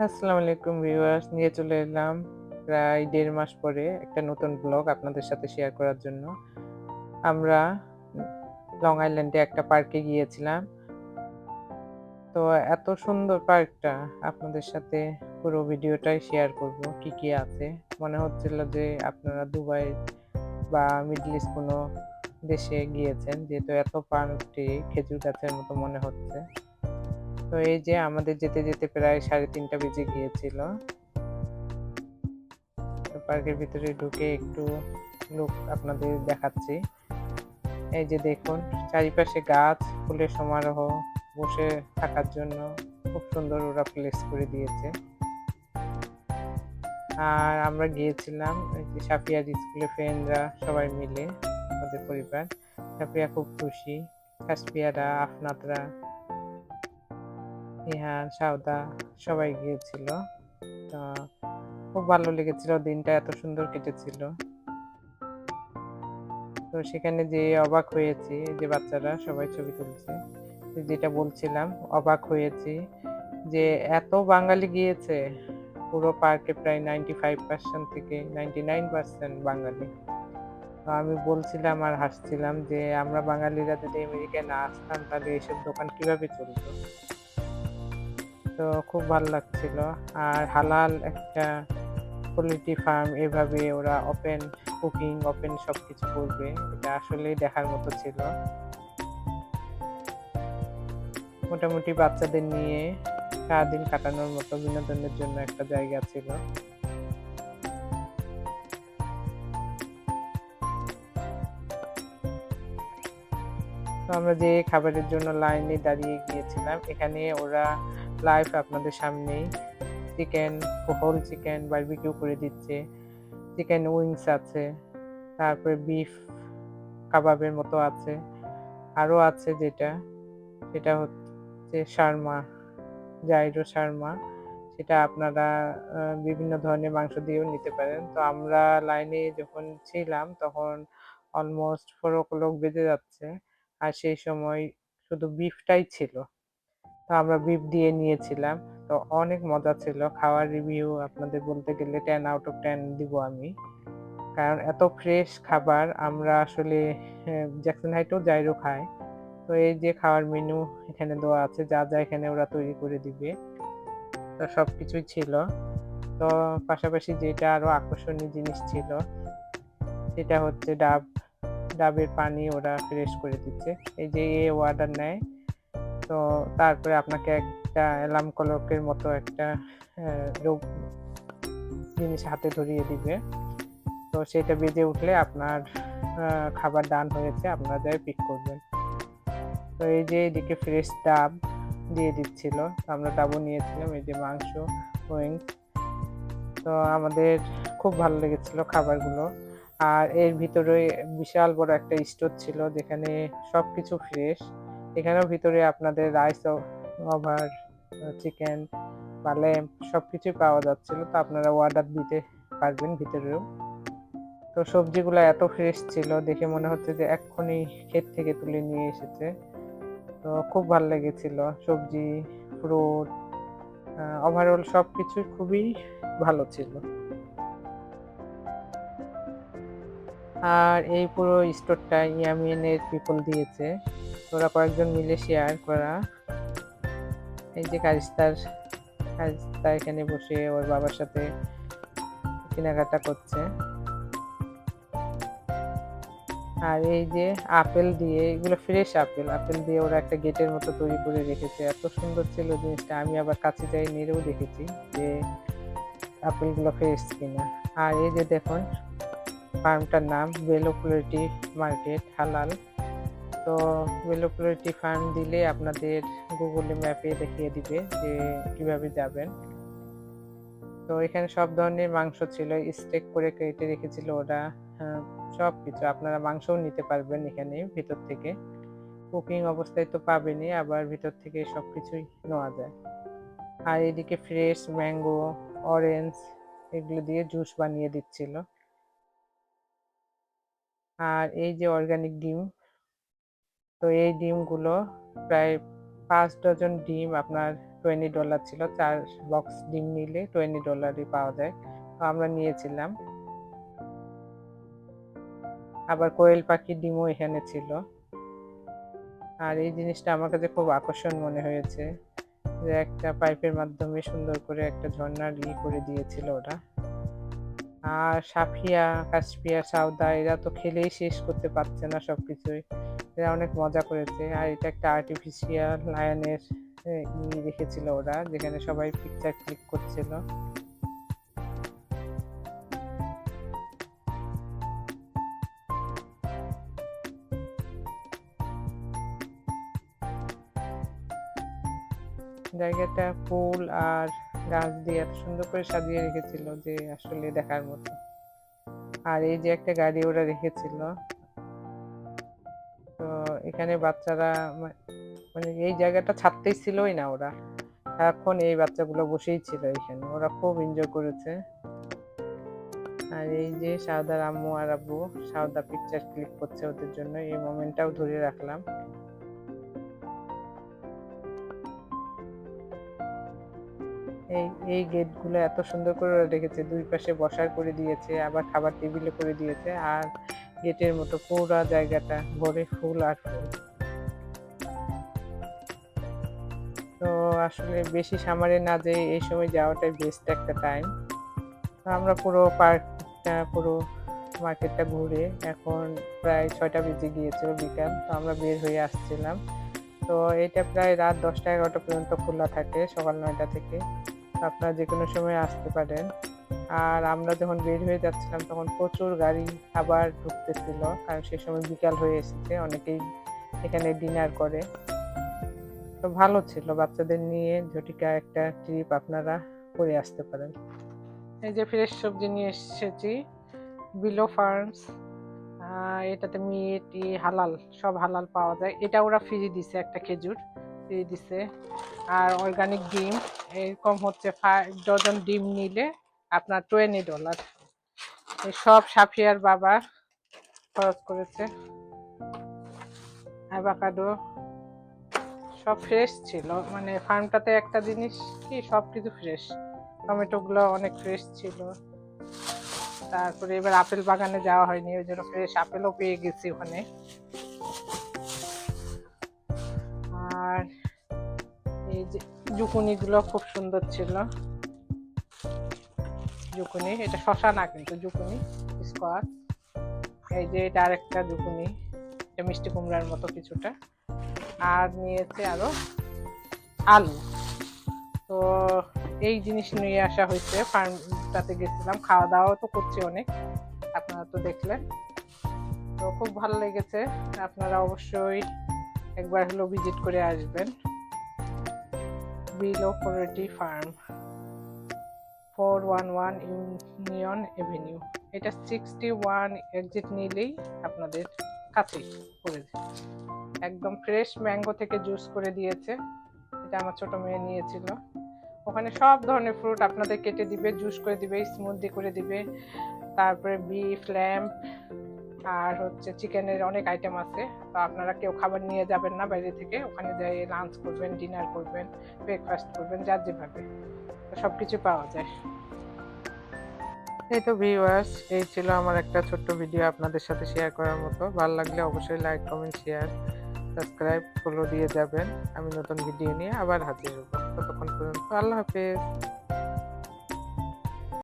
আসসালামু আলাইকুম ভিউয়ার্স, নিয়ে চলে এলাম প্রায় ১.৫ মাস পরে একটা নতুন ব্লগ আপনাদের সাথে শেয়ার করার জন্য। আমরা লং আইল্যান্ডে একটা পার্কে গিয়েছিলাম। তো এত সুন্দর পার্কটা, আপনাদের সাথে পুরো ভিডিওটাই শেয়ার করব। কি আছে। মনে হচ্ছিল যে আপনারা দুবাই বা মিডল ইস্ট কোনো দেশে গিয়েছেন। যেহেতু এত পার্কটি খেজুর গাছের মতো মনে হচ্ছে। তো এই যে আমাদের যেতে প্রায় ৩:৩০ বেজে গিয়েছিল। পার্কের ভিতরে ঢুকে একটু লুক আপনাদের দেখাচ্ছি। এই যে দেখুন, চারিপাশে গাছ, ফুলের সমারোহ, বসে থাকার জন্য খুব সুন্দর ওরা প্লেস করে দিয়েছে। আর আমরা গিয়েছিলাম এই যে সাফিয়ার স্কুলের ফ্রেন্ডরা সবাই মিলে, আমাদের পরিবার। সাফিয়া খুব খুশি, কাশফিয়ারা, আফনাতরা, ইহান, সাউদা সবাই গিয়েছিল। তো খুব ভালো লেগেছিল, দিনটা এত সুন্দর কেটেছিল। তো সেখানে যেয়ে অবাক হয়েছি, যে বাচ্চারা সবাই ছবি তুলছে। যেটা বলছিলাম, অবাক হয়েছি যে এত বাঙালি গিয়েছে। পুরো পার্কে প্রায় 95% থেকে 99% বাঙালি। তো আমি বলছিলাম আর হাসছিলাম যে আমরা বাঙালিরা যদি আমেরিকায় না আসতাম তাহলে এইসব দোকান কিভাবে চলতো। তো খুব ভাল লাগছিল। আর হালাল একটা পোল্ট্রি ফার্ম, এভাবে ওরা ওপেন কুকিং, ওপেন সবকিছু করবে। এটা আসলেই দেখার মতো ছিল। মোটামুটি বাচ্চাদের নিয়ে সারাদিন কাটানোর মতো বিনোদনের জন্য একটা জায়গা ছিল। তো আমরা যে খাবারের জন্য লাইনে দাঁড়িয়ে গিয়েছিলাম, এখানে ওরা লাইভ আপনাদের সামনেই চিকেন, হোল চিকেন বারবিকিউ করে দিচ্ছে। চিকেন উইংস আছে, তারপরে বিফ কাবাবের মতো আছে। আরো আছে সেটা হচ্ছে শার্মা, জাইরো শার্মা। সেটা আপনারা বিভিন্ন ধরনের মাংস দিয়েও নিতে পারেন। তো আমরা লাইনে যখন ছিলাম তখন অলমোস্ট 4 o'clock বেজে যাচ্ছে। আর সেই সময় শুধু বিফটাই ছিল। তো আমরা বিফ দিয়ে নিয়েছিলাম। তো অনেক মজা ছিল। খাওয়ার রিভিউ আপনাদের বলতে গেলে 10 out of 10 দিব আমি। কারণ এত ফ্রেশ খাবার আমরা আসলে জ্যাকসন হাইটেও জাইরো খাই। তো এই যে খাওয়ার মেনু এখানে দেওয়া আছে, যা এখানে ওরা তৈরি করে দিবে। তো সবকিছুই ছিল। তো পাশাপাশি যেটা আরো আকর্ষণীয় জিনিস ছিল সেটা হচ্ছে ডাবের পানি ওরা ফ্রেশ করে দিচ্ছে। এই যে অর্ডার নেয়, তো তারপরে আপনাকে একটা অ্যালার্ম ক্লকের মতো একটা রোগ জিনিস হাতে ধরিয়ে দিবে। তো সেটা বেজে উঠলে আপনার খাবার ডান হয়েছে, আপনারা যেয়ে পিক করবেন। তো এই যে এদিকে ফ্রেশ ডাব দিয়ে দিচ্ছিল। আমরা ডাবও নিয়েছিলাম। এই যে মাংস, উইংস। তো আমাদের খুব ভালো লেগেছিল খাবারগুলো। আর এর ভিতরে বিশাল বড় একটা স্টোর ছিল যেখানে সবকিছু ফ্রেশ। এখানেও ভিতরে আপনাদের রাইস ওভার, চিকেন বা ল্যাম্ব সবকিছুই পাওয়া যাচ্ছিল। তো আপনারা অর্ডার দিতে পারবেন ভিতরেও। তো সবজিগুলো এত ফ্রেশ ছিল, দেখে মনে হচ্ছে যে এক্ষুনি ক্ষেত থেকে তুলে নিয়ে এসেছে। তো খুব ভাল লেগেছিল। সবজি, ফ্রুট, ওভারঅল সবকিছুই খুবই ভালো ছিল। আর এই পুরো স্টোরটা ইয়ামেনের পিপল দিয়েছে। ওরা কয়েকজন মিলে শেয়ার করা। এই যে কারিস্তা এখানে বসে ওর বাবার সাথে কেনাকাটা করছে। আর এই যে আপেল দিয়ে, এগুলো ফ্রেশ আপেল দিয়ে ওরা একটা গেটের মতো তৈরি করে রেখেছে। এত সুন্দর ছিল জিনিসটা। আমি আবার কাছে যাই নেড়েও দেখেছি যে আপেলগুলো ফ্রেশ কিনা। আর এই যে দেখুন, ফার্মটার নাম ভেলোকুলেটি মার্কেট হালাল। তো ভেলোকুলেটি ফার্ম দিলে আপনাদের গুগলে ম্যাপে দেখিয়ে দিবে যে কিভাবে যাবেন। তো এখানে সব ধরনের মাংস ছিল, স্টেক করে কেটে রেখেছিল ওরা। সবকিছু আপনারা মাংসও নিতে পারবেন এখানে ভিতর থেকে। কুকিং অবস্থায় তো পাবেনই, আবার ভিতর থেকে সবকিছুই নেওয়া যায়। আর এদিকে ফ্রেশ ম্যাঙ্গো, অরেঞ্জ এগুলো দিয়ে জুস বানিয়ে দিচ্ছিল। আর এই যে অর্গানিক ডিম, তো এই ডিমগুলো প্রায় 5 ডজন ডিম আপনার $20 ছিল। 4 বক্স ডিম নিলে $20 পাওয়া যায়। তো আমরা নিয়েছিলাম। আবার কোয়েল পাখির ডিমও এখানে ছিল। আর এই জিনিসটা আমার কাছে খুব আকর্ষণ মনে হয়েছে যে একটা পাইপের মাধ্যমে সুন্দর করে একটা ঝর্ণার করে দিয়েছিল ওরা। আর সাফিয়া, কাশফিয়া, সাউদা এরা তো খেলেই শেষ করতে পারছে না সবকিছুই। এরা অনেক মজা করেছে। আর এটা একটা আর্টিফিশিয়াল লায়নের রেখেছিল ওরা, যেখানে সবাই পিকচার ক্লিক করছিল। জায়গাটা ফুল আর গাছ দিয়ে এত সুন্দর করে সাজিয়ে রেখেছিল যে আসলে দেখার মতো। আর এই যে একটা গাড়ি ওরা রেখেছিল, তো এখানে বাচ্চারা মানে এই জায়গাটা ছাড়তেই ছিলই না ওরা, সারাক্ষণ এই বাচ্চাগুলো বসেই ছিল এখানে, ওরা খুব এনজয় করেছে। আর এই যে সাউদার আম্মু আর আব্বু, সাউদা পিকচার ক্লিক করছে ওদের জন্য, এই মোমেন্টটাও ধরে রাখলাম। এই গেটগুলো এত সুন্দর করে রেখেছে, দুই পাশে বসার করে দিয়েছে, আবার খাবার টেবিলে করে দিয়েছে। আর গেটের মতো পুরো জায়গাটা ভরে ফুল আর ফুল। তো আসলে বেশি সামারে না যেয়ে এই সময় যাওয়াটাই বেস্ট একটা টাইম। তো আমরা পুরো পার্কটা, পুরো মার্কেটটা ঘুরে এখন প্রায় 6টা বেজে গিয়েছিল বিকাল। তো আমরা বের হয়ে আসছিলাম। তো এটা প্রায় রাত 10টা-11টা পর্যন্ত খোলা থাকে, সকাল 9টা থেকে। আপনারা যে কোনো সময় আসতে পারেন। আর আমরা যখন বের হয়ে যাচ্ছিলাম তখন প্রচুর গাড়ি আবার ঢুকতেছিল, কারণ সে সময় বিকাল হয়ে এসেছে, অনেকেই এখানে ডিনার করে। তো ভালো ছিল, বাচ্চাদের নিয়ে ঝটিকা একটা ট্রিপ আপনারা করে আসতে পারেন। এই যে ফ্রেশ সবজি নিয়ে এসেছি, বিলো ফার্মস। এটাতে মিট, হালাল, সব হালাল পাওয়া যায়। এটা ওরা ফ্রি দিছে, একটা খেজুর ফ্রি দিছে। আর অর্গানিক ডিম এরকম হচ্ছে 5 ডজন ডিম নিলে আপনার $20। এই সব সাফিয়ার বাবা খরচ করেছে। অ্যাভোকাডো সব ফ্রেশ ছিল, মানে ফার্মটাতে একটা জিনিস কি সব কিছু ফ্রেশ। টমেটোগুলো অনেক ফ্রেশ ছিল। তারপরে এবার আপেল বাগানে যাওয়া হয়নি, ওই জন্য ফ্রেশ আপেলও পেয়ে গেছি ওখানে। আর এই যে জুকুনিগুলো খুব সুন্দর ছিল। জুকুনি, এটা শশা না কিন্তু জুকুনি স্কোয়াশ। এই যে এটা আরেকটা জুকুনি, এটা মিষ্টি কুমড়ার মতো কিছুটা। আর নিয়েছে আরো আলু। তো এই জিনিস নিয়ে আসা হয়েছে, ফার্মটাতে গেছিলাম, খাওয়া দাওয়া তো করছি অনেক, আপনারা তো দেখলেন। তো খুব ভালো লেগেছে, আপনারা অবশ্যই একবার হলো ভিজিট করে আসবেন। Below poultry farm, 411 union Avenue. এটা 61 এক্সিট নিলেই আপনাদের কাছেই পড়ে যায়। একদম ফ্রেশ ম্যাঙ্গো থেকে জুস করে দিয়েছে, এটা আমার ছোট মেয়ে নিয়েছিল। ওখানে সব ধরনের ফ্রুট আপনাদের কেটে দিবে, জুস করে দিবে, স্মুদি করে দিবে। তারপরে বিফ, ল্যাম্প আর হচ্ছে চিকেনের অনেক আইটেম আছে। তো আপনারা কেউ খাবার নিয়ে যাবেন না বাইরে থেকে, ওখানে যাই লাঞ্চ করবেন, ডিনার করবেন, ব্রেকফাস্ট করবেন, যার যেভাবে, তো সব কিছু পাওয়া যায়। এই তো ভিউয়ার্স, এই ছিল আমার একটা ছোট্ট ভিডিও আপনাদের সাথে শেয়ার করার মতো। ভালো লাগলে অবশ্যই like, comment, share, subscribe, follow দিয়ে যাবেন। আমি নতুন ভিডিও নিয়ে আবার হাজির হব। ততক্ষণ পর্যন্ত আল্লাহ হাফেজ।